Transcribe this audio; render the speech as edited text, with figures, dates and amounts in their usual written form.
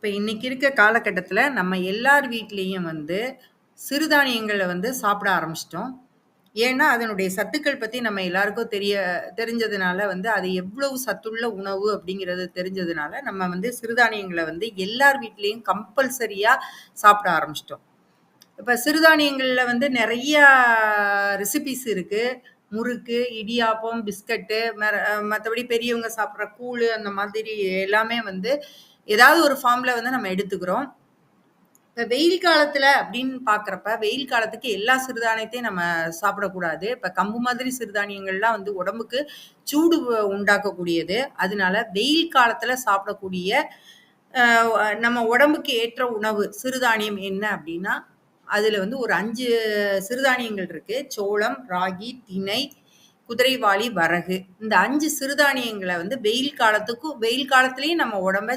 இப்ப இன்னைக்கு இருக்க காலகட்டத்துல நம்ம எல்லார் வீட்லயும் சிறுதானியங்கள சாப்பிட ஆரம்பிச்சுட்டோம். ஏன்னா, அதனுடைய சத்துக்கள் பத்தி நம்ம எல்லாருக்கும் தெரிஞ்சதுனால அது எவ்வளவு சத்துள்ள உணவு அப்படிங்கிறது தெரிஞ்சதுனால, நம்ம சிறுதானியங்கள எல்லார் வீட்லயும் கம்பல்சரியா சாப்பிட ஆரம்பிச்சுட்டோம். இப்ப சிறுதானியங்கள்ல நெறையா ரெசிபீஸ் இருக்கு. முறுக்கு, இடியாப்பம், பிஸ்கட்டு, மத்தபடி பெரியவங்க சாப்பிடுற கூழு அந்த மாதிரி எல்லாமே ஏதாவது ஒரு ஃபார்ம்ல நம்ம எடுத்துக்கிறோம். இப்ப வெயில் காலத்துல அப்படின்னு பார்க்கிறப்ப, வெயில் காலத்துக்கு எல்லா சிறுதானியத்தையும் நம்ம சாப்பிடக்கூடாது. இப்ப கம்பு மாதிரி சிறுதானியங்கள்லாம் உடம்புக்கு சூடு உண்டாக்கக்கூடியது. அதனால வெயில் காலத்துல சாப்பிடக்கூடிய நம்ம உடம்புக்கு ஏற்ற உணவு சிறுதானியம் என்ன அப்படின்னா, அதுல ஒரு 5 சிறுதானியங்கள் இருக்கு. சோளம், ராகி, திணை, குதிரைவாலி, வரகு. இந்த 5 சிறுதானியங்கள வெயில் காலத்துக்கும் வெயில் காலத்திலயும் நம்ம உடம்ப